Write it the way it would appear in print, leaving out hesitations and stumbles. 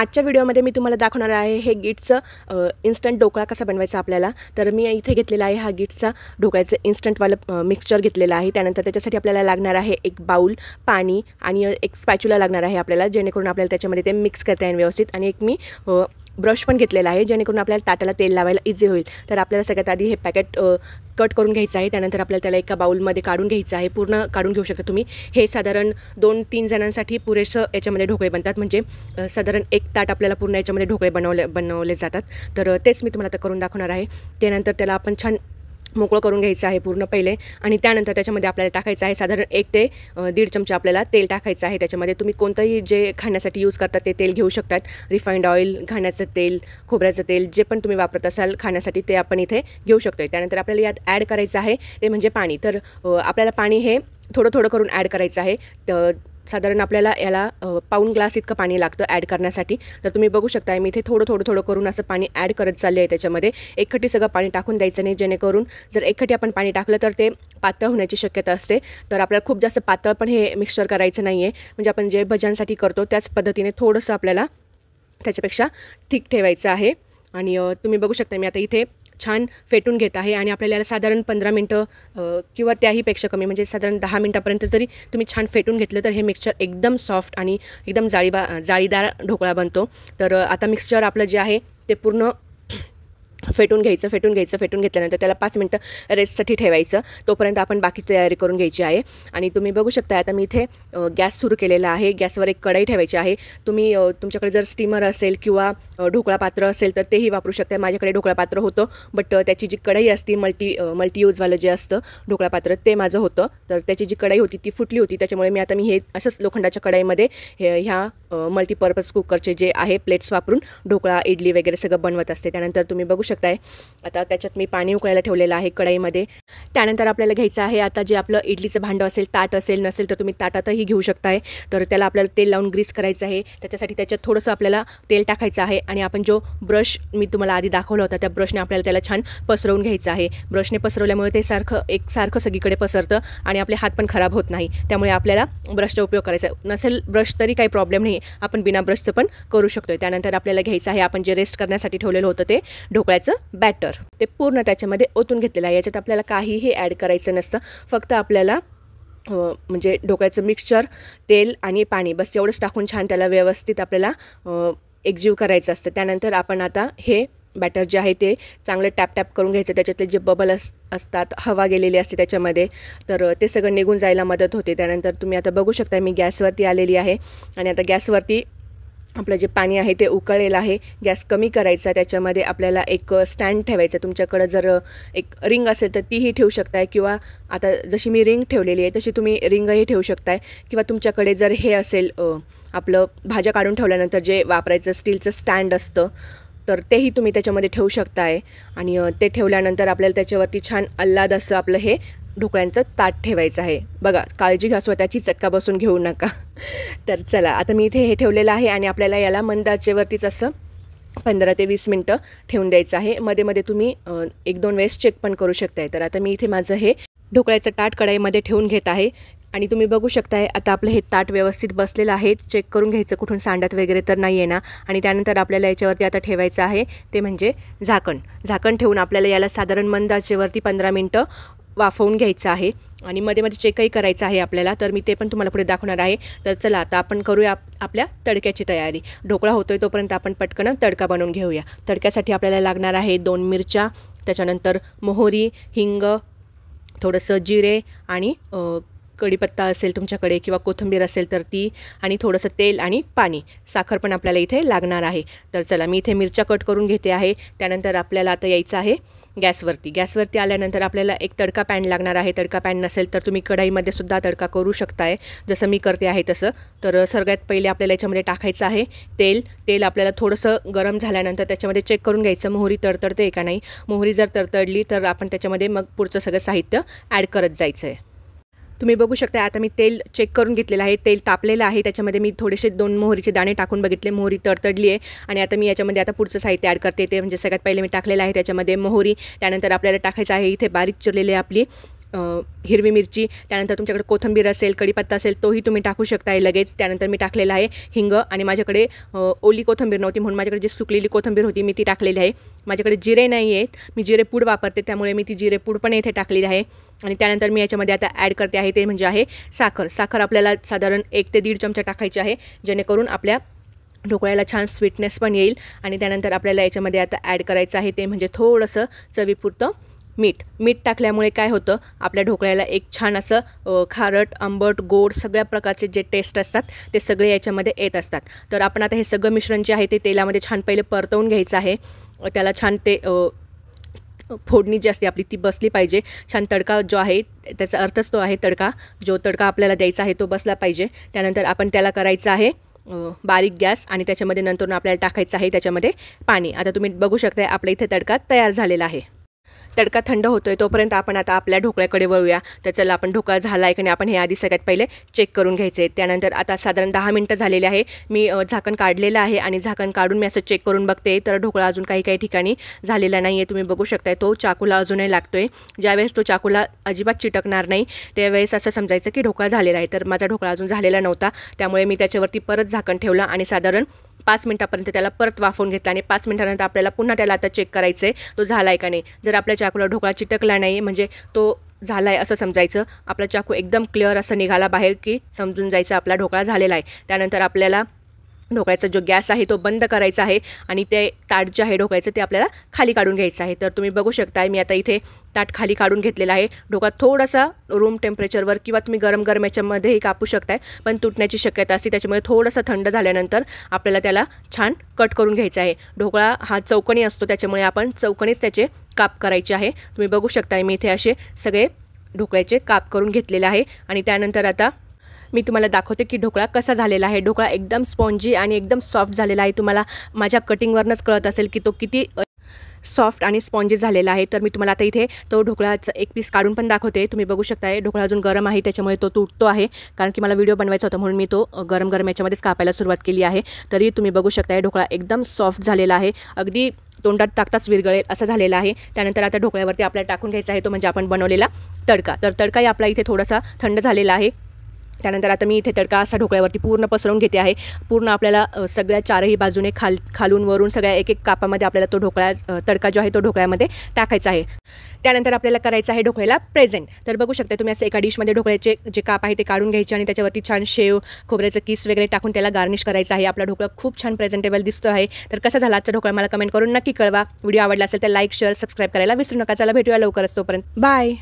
आजच्या व्हिडिओमध्ये मी तुम्हाला दाखवणार आहे हे गीट्सचं इन्स्टंट ढोकळा कसा बनवायचा आपल्याला। तर मी इथे घेतलेला आहे हा गीट्सचा ढोकळ्याचं इन्स्टंटवालं मिक्सचर घेतलेला आहे। त्यानंतर त्याच्यासाठी आपल्याला लागणार आहे एक बाउल पाणी आणि एक स्पॅच्युला लागणार आहे आपल्याला, जेणेकरून आपल्याला त्याच्यामध्ये ते मिक्स करता येईल व्यवस्थित। आणि एक मी ब्रश पण घेतलेला आहे, जेणेकरून आपल्याला ताटाला तेल लावायला इझी होईल। तर आपल्याला सगळ्यात आधी हे पॅकेट कट करून घ्यायचं आहे। त्यानंतर आपल्याला त्याला एका बाउलमध्ये काढून घ्यायचं आहे, पूर्ण काढून घेऊ शकता तुम्ही। हे साधारण 2-3 जणांसाठी पुरेसं याच्यामध्ये ढोकळे बनतात, म्हणजे साधारण एक ताट आपल्याला पूर्ण याच्यामध्ये ढोकळे बनवले जातात। तर तेच मी तुम्हाला आता करून दाखवणार आहे। त्यानंतर त्याला आपण छान मोकळं करून घ्यायचं आहे पूर्ण पहिले, आणि त्यानंतर त्याच्यामध्ये आपल्याला टाकायचं आहे साधारण 1 ते 1.5 चमचा आपल्याला तेल टाकायचं आहे। त्याच्यामध्ये तुम्ही कोणतंही जे खाण्यासाठी यूज करता ते तेल घेऊ शकतात, रिफाइंड ऑइल, घाण्याचं तेल, खोबऱ्याचं तेल, जे पण तुम्ही वापरत असाल खाण्यासाठी ते आपण इथे घेऊ शकतो। त्यानंतर आपल्याला यात ॲड करायचं आहे ते म्हणजे पाणी। तर आपल्याला पाणी हे थोडं थोडं करून ॲड करायचं आहे। साधारण आपल्याला याला पाऊण ग्लास इतकं पाणी लागतं ॲड करण्यासाठी। तर तुम्ही बघू शकता मी इथे थोडं करून असं पाणी ॲड करत चालले आहे। त्याच्यामध्ये एकखटी सगळं पाणी टाकून द्यायचं नाही, जेणेकरून जर एकखटी आपण पाणी टाकलं तर ते पातळ होण्याची शक्यता असते। तर आपल्याला खूप जास्त पातळ पण हे मिक्सचर करायचं नाही आहे, म्हणजे आपण जे भज्यांसाठी करतो त्याच पद्धतीने थोडंसं आपल्याला त्याच्यापेक्षा थिक ठेवायचं आहे। आणि तुम्ही बघू शकता मी आता इथे छान फेटून घेत आहे, आणि आपल्याला साधारण 15 मिनटं किंवा त्याहीपेक्षा कमी, म्हणजे साधारण 10 मिनटापर्यंत जरी तुम्ही छान फेटून घेतलं तर हे मिक्सचर एकदम सॉफ्ट आणि एकदम जाळीदार ढोकळा बनतो। तर आता मिक्सचर आपलं जे आहे ते पूर्ण फेटून घेतल्यानंतर त्याला 5 मिनटं रेस्टसाठी ठेवायचं। तोपर्यंत आपण बाकी तयारी करून घ्यायची आहे। आणि तुम्ही बघू शकता आता मी इथे गॅस सुरू केलेला आहे। गॅसवर एक कढई ठेवायची आहे। तुम्ही तुमच्याकडे जर स्टीमर असेल किंवा ढोकळा पात्र असेल तर तेही वापरू शकता। माझ्याकडे ढोकळा पात्र होतं, बट त्याची जी कढई असते मल्टी यूजवालं जे असतं ढोकळा पात्र ते माझं होतं। तर त्याची जी कढई होती ती फुटली होती, त्याच्यामुळे मी आता हे असंच लोखंडाच्या कढईमध्ये ह्या मल्टीपर्पज कुकरचे जे आहे प्लेट्स वापरून ढोकळा, इडली वगैरे सगळं बनवत असते। त्यानंतर तुम्ही बघू शकताय आता त्याच्यात मी पाणी उकळायला ठेवलेलं आहे कढईमध्ये। त्यानंतर आपल्याला घ्यायचं आहे आता जे आपलं इडलीचं भांडं असेल, ताट असेल, नसेल तर तुम्ही ताटातही घेऊ शकताय। तर त्याला आपल्याला तेल लावून ग्रीस करायचं आहे। त्याच्यासाठी त्याच्यात थोडंसं आपल्याला तेल टाकायचं आहे, आणि आपण जो ब्रश मी तुम्हाला आधी दाखवला होता त्या ब्रशने आपल्याला त्याला छान पसरवून घ्यायचं आहे। ब्रशने पसरवल्यामुळे ते एकसारखं सगळीकडे पसरतं आणि आपले हात पण खराब होत नाही। त्यामुळे आपल्याला ब्रशचा उपयोग करायचा नसेल ब्रश तरी काही प्रॉब्लेम नाही, आपण बिना ब्रशचं पण करू शकतो। त्यानंतर आपल्याला घ्यायचं आहे आपण जे रेस्ट करण्यासाठी ठेवलेलं होतं ते ढोकळ्याचं बॅटर, ते पूर्ण त्याच्यामध्ये ओतून घेतलेलं आहे। याच्यात आपल्याला काहीही ॲड करायचं नसतं, फक्त आपल्याला म्हणजे ढोकळ्याचं मिक्सचर, तेल आणि पाणी बस एवढंच टाकून छान त्याला व्यवस्थित आपल्याला एकजीव करायचं असतं। त्यानंतर आपण आता हे बॅटर जे आहे ते चांगलं टॅप करून घ्यायचं। त्याच्यातले जे बबल असतात, हवा गेलेली असते त्याच्यामध्ये, तर ते सगळं निघून जायला मदत होते। त्यानंतर तुम्ही आता बघू शकता मी गॅसवरती आलेली आहे, आणि आता गॅसवरती आपलं जे पाणी आहे ते उकळलेलं आहे। गॅस कमी करायचा, त्याच्यामध्ये आपल्याला एक स्टँड ठेवायचं। तुमच्याकडं जर एक रिंग असेल तर तीही ठेवू शकताय, किंवा आता जशी मी रिंग ठेवलेली आहे तशी तुम्ही रिंगही ठेवू शकताय, किंवा तुमच्याकडे जर हे असेल आपलं भाज्या काढून ठेवल्यानंतर जे वापरायचं स्टीलचं स्टँड असतं तर तेही तुम्ही त्याच्यामध्ये ठेवू शकताय। आणि ते ठेवल्यानंतर आपल्याला त्याच्यावरती छान आल्हाद असं आपलं हे ढोकळ्यांचं ताट ठेवायचं आहे। बघा, काळजी घ्या स्वतःची, चटका बसून घेऊ नका। तर चला आता मी इथे हे ठेवलेलं आहे, आणि आपल्याला याला मंद आचेवरतीच असं 15 ते 20 मिनटं ठेवून द्यायचं आहे। मध्ये तुम्ही 1-2 वेळेस चेक पण करू शकताय। तर आता मी इथे माझं हे ढोकळ्याचं ताट कढईमध्ये ठेवून घेत आहे, आणि तुम्ही बघू शकताय आता आपलं हे ताट व्यवस्थित बसलेलं आहे। चेक करून घ्यायचं कुठून सांडत वगैरे तर नाही आहे ना। आणि त्यानंतर आपल्याला याच्यावरती आता ठेवायचं आहे ते म्हणजे झाकण ठेवून आपल्याला याला साधारण मंद आचेवरती 15 मिनटं वाफवून घ्यायचं आहे, आणि मध्ये चेकही करायचं आहे आपल्याला। तर मी ते पण तुम्हाला पुढे दाखवणार आहे। तर चला आता आपण करूया आपल्या तडक्याची तयारी। ढोकळा होतोय तोपर्यंत आपण पटकन तडका बनवून घेऊया। तडक्यासाठी आपल्याला लागणार आहे 2 मिरच्या, त्याच्यानंतर मोहरी, हिंग, थोडंसं जिरे, आणि कढीपत्ता असेल तुमच्याकडे किंवा कोथिंबीर असेल तर ती, आणि थोडंसं तेल आणि पाणी, साखर पण आपल्याला इथे लागणार आहे। तर चला मी इथे मिरच्या कट करून घेते आहे। त्यानंतर आपल्याला आता यायचं आहे गॅसवरती आल्यानंतर आपल्याला एक तडका पॅन लागणार आहे। तडका पॅन नसेल तर तुम्ही कढईमध्ये सुद्धा तडका करू शकताय, जसं मी करते आहे तसं। तर सगळ्यात पहिले आपल्याला याच्यामध्ये टाकायचं आहे तेल आपल्याला थोडंसं गरम झाल्यानंतर त्याच्यामध्ये चेक करून घ्यायचं मोहरी तडतडते का नाही। मोहरी जर तडतडली तर आपण त्याच्यामध्ये मग पुढचं सगळं साहित्य ॲड करत जायचं आहे। तुम्ही बघू शकता आता मी तेल चेक करून घेतलेलं आहे, तेल तापलेलं आहे। त्याच्यामध्ये मी थोडेसे 2 मोहरीचे दाणे टाकून बघितले, मोहरी तडतडली आहे। आणि आता मी याच्यामध्ये आता पुढचं साहित्य ॲड करते, ते म्हणजे सगळ्यात पहिले मी टाकलेलं आहे त्याच्यामध्ये मोहरी। त्यानंतर आपल्याला टाकायचं आहे इथे बारीक चिरलेली आपली हिरवी मिरची, त्यानंतर तुमच्याकडे कोथिंबीर असेल, कढीपत्ता असेल तोही तुम्ही टाकू शकता लगेच. त्यानंतर मी टाकलेलं आहे हिंग, आणि माझ्याकडे ओली कोथिंबीर नव्हती म्हणून माझ्याकडे जी सुकलेली कोथिंबीर होती मी ती टाकलेली आहे. माझ्याकडे जिरे नाही आहेत, मी जिरेपूड वापरते, त्यामुळे मी ती जिरेपूड पण इथे टाकलेली आहे. आणि त्यानंतर मी याच्यामध्ये आता ॲड करते आहे ते म्हणजे आहे साखर. साखर आपल्याला साधारण 1 ते 1.5 चमचा टाकायची आहे, जेणेकरून आपल्या ढोकळ्याला छान स्वीटनेस पण येईल. आणि त्यानंतर आपल्याला याच्यामध्ये आता ॲड करायचं आहे ते म्हणजे थोडंसं चवीपुरतं मीठ टाकल्यामुळे काय होतं, आपल्या ढोकळ्याला एक छान असं खारट, आंबट, गोड सगळ्या प्रकारचे जे टेस्ट असतात ते सगळे याच्यामध्ये येत असतात. तर आपण आता हे सगळं मिश्रण जे आहे ते तेलामध्ये छान पहिले परतवून घ्यायचं आहे. त्याला छान ते फोडणी जी असते आपली ती बसली पाहिजे. छान तडका जो आहे त्याचा अर्थच तो आहे तडका, जो तडका आपल्याला द्यायचा आहे तो बसला पाहिजे. त्यानंतर आपण त्याला करायचं आहे बारीक गॅस, आणि त्याच्यामध्ये नंतर आपल्याला टाकायचं आहे त्याच्यामध्ये पाणी. आता तुम्ही बघू शकता आपल्या इथे तडका तयार झालेला आहे. तडका थंड होतोय तोपर्यंत आपण आता आपल्या ढोकळ्याकडे वळूया. तर चला, आपण ढोकळा झाला आहे की नाही आपण हे आधी सगळ्यात पहिले चेक करून घ्यायचे आहे. त्यानंतर आता साधारण 10 मिनटं झालेले आहे. मी झाकण काढलेलं आहे आणि झाकण काढून मी असं चेक करून बघते, तर ढोकळा अजून काही ठिकाणी झालेला नाही आहे. तुम्ही बघू शकताय तो चाकूला अजूनही लागतोय. ज्यावेळेस तो चाकूला अजिबात चिटकणार नाही त्यावेळेस असं समजायचं की ढोकळा झालेला आहे. तर माझा ढोकळा अजून झालेला नव्हता, त्यामुळे मी त्याच्यावरती परत झाकण ठेवलं आणि साधारण 5 मिनटापर्यंत त्याला परत वाफवून घेतला. आणि 5 मिनटानंतर आपल्याला पुन्हा त्याला आता चेक करायचं आहे तो झाला आहे का नाही. जर आपल्या चाकूला ढोकळा चिटकला नाही म्हणजे तो झाला आहे असं समजायचं. आपला चाकू एकदम क्लिअर असं निघाला बाहेर की समजून जायचं आपला ढोकळा झालेला आहे. त्यानंतर आपल्याला ढोकळ्याचा जो गॅस आहे तो बंद करायचा आहे आणि ते ताट जे आहे ढोकळ्याचं ते आपल्याला खाली काढून घ्यायचं आहे. तर तुम्ही बघू शकताय मी आता इथे ताट खाली काढून घेतलेला आहे. ढोकळा थोडासा रूम टेम्परेचरवर किंवा तुम्ही गरम याच्यामध्येही कापू शकताय, पण तुटण्याची शक्यता असते, त्याच्यामुळे थोडंसं थंड झाल्यानंतर आपल्याला त्याला छान कट करून घ्यायचा आहे. ढोकळा हा चौकोनी असतो, त्याच्यामुळे आपण चौकोनीच त्याचे काप करायचे आहे. तुम्ही बघू शकताय मी इथे असे सगळे ढोकळ्याचे काप करून घेतलेले आहे. आणि त्यानंतर आता मी तुम्हाला दाखवते की ढोकळा कसा झालेला आहे. ढोकळा एकदम स्पॉन्जी आणि एकदम सॉफ्ट झालेला आहे. तुम्हाला माझ्या कटिंगवरनंच कळत असेल की तो किती सॉफ्ट आणि स्पॉन्जी झालेला आहे. तर मी तुम्हाला आता इथे तो ढोकळाचा एक पीस काढून पण दाखवते. तुम्ही बघू शकताय ढोकळा अजून गरम आहे, त्याच्यामुळे तो तुटतो आहे, कारण की मला व्हिडिओ बनवायचा होता म्हणून मी तो गरम याच्यामध्येच कापायला सुरुवात केली आहे. तरी तुम्ही बघू शकताय ढोकळा एकदम सॉफ्ट झालेला आहे, अगदी तोंडात टाकताच विरघळेल असं झालेला आहे. त्यानंतर आता ढोकळ्यावरती आपल्याला टाकून घ्यायचा आहे तो म्हणजे आपण बनवलेला तडका. तर तडकाही आपला इथे थोडासा थंड झालेला आहे. त्यानंतर आता मी इथे तडका असा ढोकळ्यावरती पूर्ण पसरवून घेते आहे. पूर्ण आपल्याला सगळ्या चारही बाजूने खालून वरून सगळ्या एक कापामध्ये आपल्याला तो तडका जो आहे तो ढोकळ्यामध्ये टाकायचा आहे. त्यानंतर आपल्याला करायचं आहे ढोकळ्याला प्रेझेंट. तर बघू शकता तुम्ही असं एका डिशमध्ये ढोकळ्याचे जे काप आहे ते काढून घ्यायचे आणि त्याच्यावरती छान शेव, खोबऱ्याचं किस वगैरे टाकून त्याला गार्निश करायचं आहे. आपला ढोकळा खूप छान प्रेझेंटेबल दिसतो आहे. तर कसा झाला आजचा ढोकळा मला कमेंट करून नक्की कळवा. व्हिडिओ आवडला असेल तर लाईक, शेअर, सबस्क्राईब करायला विसरू नका. चला, भेटूया लवकरच. तोपर्यंत बाय.